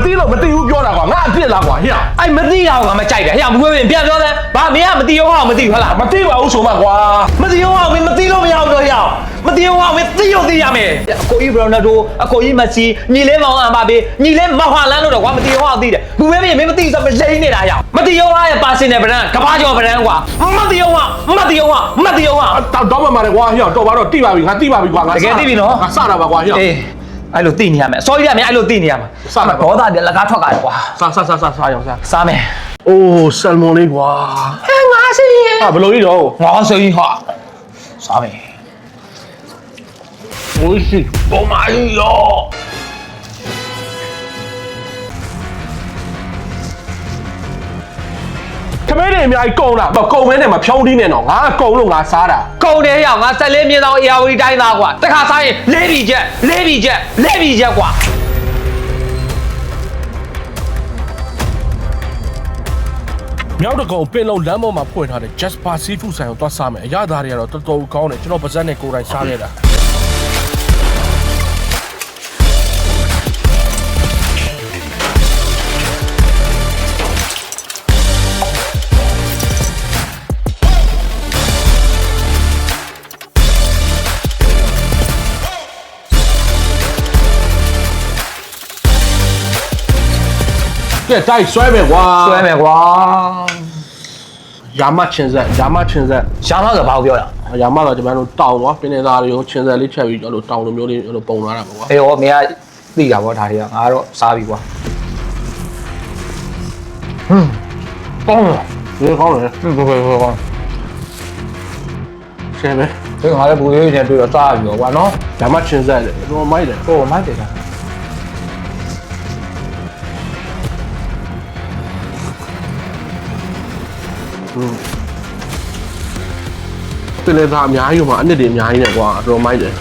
သိလို့မသိဘူးပြောတာကွာငါအပြစ်လားကွာဟဲ့အဲ့မသိတာကမကြိုက်တယ်ဟဲ့ဘူးပဲပြန်ပြောတယ်ဘာမင်းကမသိရောဟောမသိဘူးဟုတ်လား မသိပါဘူးဆိုမှကွာ မသိရောဟောမင်းမသိလို့မရဘူးတော့ဟဲ့မသိရောဟောမင်းသိရောသိရမယ်အကိုကြီးဘရိုနာဒိုအကိုကြီးမက်ဆီညီလေးမောင်အမ်ဘာပေညီလေးမောင်ဟာလန်းလို့တော့ကွာမသိရောဟောသိတယ်ဘူးပဲမင်းမသိဆိုမလိမ့်နေတာဟဲ့မသိရောဟောရဲ့ပါစင်နယ်ဗရန်ကဘာကျော်ဗရန်ကွာမသိရောဟောမသိရောဟောမသိရောဟော တော့မှတယ်ကွာဟဲ့တော့ပါတော့တိပါပြီငါတိပါပြီကွာငါ တကယ်သိပြီနော် ငါစတာပါကွာဟဲ့ အေးအဲ့လိုသိနေရမယ်စောကြီးရမယ်အဲ့လိုသိနေရမှာဒေါသတယ်လက်ကားထွက်ကြတယ်ကွာ စားရောစား စားမယ် အိုးဆယ်မွန်လေးကွာ ဟဲ့ငါစီး ဟာဘယ်လိုကြီးတော့ ငါစီးဟာစားမယ် โอ้ยပေါ်မကြီးရောခမဲတွေအများကြီးကုန်တာမကုန်မဲနဲ့မဖြုံးသီးနဲ့တော့ငါကုန်လို့ငါစားတာ ကုန်တယ်ရောက်ငါဆက်လေးမြင်းသောအေယာဝတီတိုင်းသားကွာတခါစားရင်လေးပြီချက်ကွာ မြောက်တကုံပင်လုံးလမ်းပေါ်မှာဖွင့်ထားတဲ့ Jasper Seafood ဆိုင်ကိုသွားစားမယ်အရသာတွေကတော့တော်တော်ကောင်းတယ်ကျွန်တော်ပါဇက်နဲ့ကိုယ်တိုင်စားခဲ့တာကဲတိုက်ဆွဲမယ်ကွာ ရာမချင်းဆက် ရှာမဆိုဘာကိုပြောတာ ရာမတော့ကျွန်တော်တို့တောင်းသွားပင်နေသားတွေကိုချင်းဆက်လေးချက်ပြီးကျွန်တော်တို့တောင်းလိုမျိုးလေးကျွန်တော်ပုံလာတာပေါ့ကွာ အေးဟောမင်းကသိတာဗောဒါတွေကငါတော့စားပြီကွာကောင်းလား ဒီကောင်းတယ် ကောင်း ရှင်းမယ် ဒီငါလည်းဘူရေးနဲ့တွေ့တော့စားပြီကွာနော် ရာမချင်းဆက်လေတော့မိုက်တယ် ဟိုမိုက်တယ်ကွာ ပင်နေသားအများကြီးမှာအနစ်တွေအများကြီးနဲ့ကွာတော့မိုက်တယ်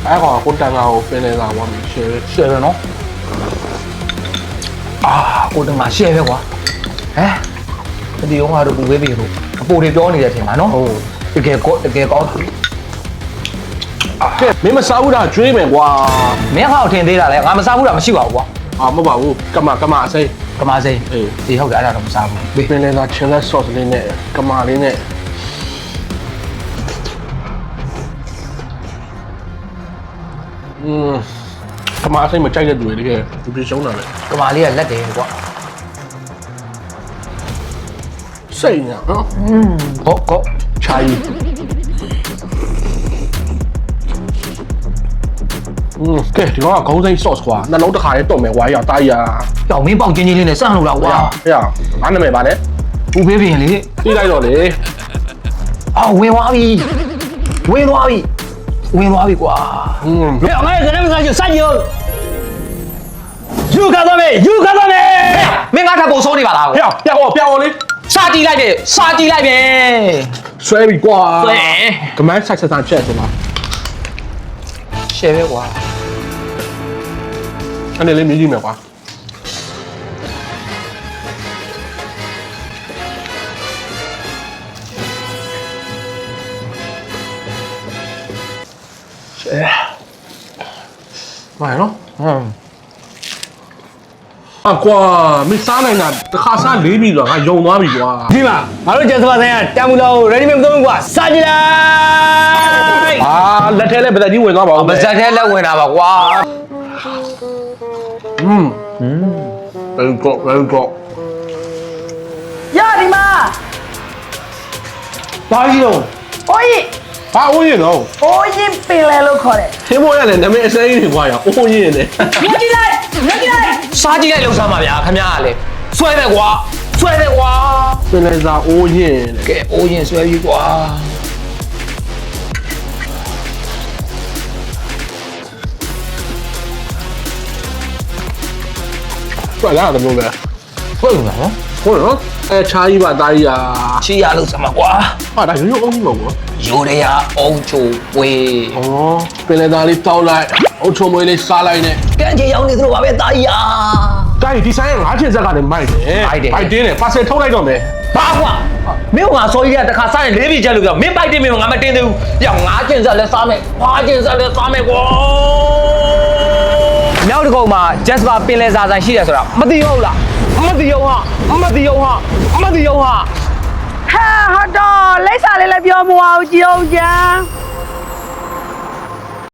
အဲ့ကောင်ကိုတန်ကောင်ပင်နေသားဝမ်းရှယ် ရှယ်ပဲနော်အာကိုတမရှယ်ပဲကွာဟဲ့ဒီရောကတော့ဘူဝေးပြီလို့အပိုတွေပြောနေတယ်ထင်ပါနော်ဟုတ်တကယ်ကောင်း ကဲမင်းမစားဘူးတာကျွေးမယ်ကွာ မင်းဟောက်ထင်သေးတာလေငါမစားဘူးတာမရှိပါဘူးကွာ မဟုတ်ပါဘူးကမအစိမ်း ကမာစိမ်း အေး ဒီဟုတ်တယ်အဲ့ဒါတော့မစားဘူး ပင်နေသားချင်းလက် sauce လေးနဲ့ကမလေးနဲ့ကမအစိမ်းမကြိုက်တဲ့သူတွေတကယ်ဒီပြရှုံးတာလေ ကမာလေးကလက်တယ်ကွာ စိတ်ညာနော် ကော ခြာကြီးကဲဒီကောင်ကခေါင်းစိမ်း sauce ကွာနှလုံးတစ်ခါလေးတုံမယ်ကွာရောက်တားရ ပြောင်မင်းပေါက်ချင်းချင်းလေးနဲ့စမ်းလို့လားကွာ ဟဲ့ငါနာမည်ပါနဲ့ ဘူဖေးပြင်လေ ပြီးလိုက်တော့လေ အော်ဝင်သွားပြီကွာ ဟင်း မင်းငါ့ရဲ့ကနေ့မစားချင်စမ်းရောယူခါတော့မေမင်းငါထပ်ပုံစိုးနေပါလား ဟဲ့ပြောင်းလေး စာကြည့်လိုက်မယ် ဆွဲပြီကွာ ဆွဲ ကမန်းဆိုင်ဆက်ချက်ဆိုလား ရှယ်ပဲကွာ အဲ့ဒီလေးမြည်ကြည့်မယ်ကွာဘာလဲနော်ကွာမင်းစားနိုင်တာတစ်ခါစားလေးပြီဆိုတော့ငါယုံသွားပြီကွာ ဒီမှာငါတို့ကျန်စပါဆိုင်ကတန်မူလောက် ready made မသုံးဘူးကွာစားကြည့်လိုက် လက်ထဲလည်းပသက်ကြီးဝင်သွားပါဦး ပါဇက်ထဲလက်ဝင်တာပါကွာ very good ရဒီမှာ ဘာကြီးတော့ အိုးရင် ဘာဦးရင်တော့ အိုးရင်ပင်လဲလို့ခေါ်တယ် သင်ပေါ်ရတယ်နာမည်အစိမ်းတွေကွာရဦးရင်နဲ့ ညကြည့်လိုက် စားကြည့်လိုက်လုံစားပါဗျာခင်ဗျားကလေဆွဲပဲကွာ ပင်လဲစားဦးရင် ကဲအိုးရင်ဆွဲပြီကွာ ဆွဲလာတယ်မျိုးပဲ ဆွဲလို့လားနော် ဟုတ်နော်အဲချာကြီးပါတာကြီးอ่ะ ချီရလို့စမှာကွာ ဟာဒါရိုးအောင်ကြီးမဟုတ်ဘူး ရိုးရအုံချိုဝေး ဩပင်လဲသားလေးတောက်လိုက်အုတ်ချုံမွေးလေးစားလိုက်နဲ့ ကန်းချေရောက်နေသလိုပါပဲတာကြီးอ่ะ တာကြီးဒီဆိုင်ကငါးချင်ဇက်ကလည်းမိုက်တယ် မိုက်တယ် တင်းတယ်ပါဆယ်ထုတ်လိုက်တော့မယ် ဘာကွာ ဟ မင်းကငါစောကြီးကတခါစားရင်၄ပြီချက်လို့ပြောမင်းပိုက်တယ်မင်းငါမတင်သေးဘူးရောင်ငါကျင်ဆက်လဲစားမယ်ဘာကျင်ဆက်လဲစားမယ်ကွာမြောက်တကုံမှာ Jasper ပင်လဲစားဆိုင်ရှိတယ်ဆိုတာမသိဟုတ်လားမသိဟုတ်ဟာမသိဟုတ်ဟာမသိဟုတ်ဟာ ဟာတော့လိမ့်စာလေးလည်းပြောမအောင်ကြည်အောင်ကြမ်း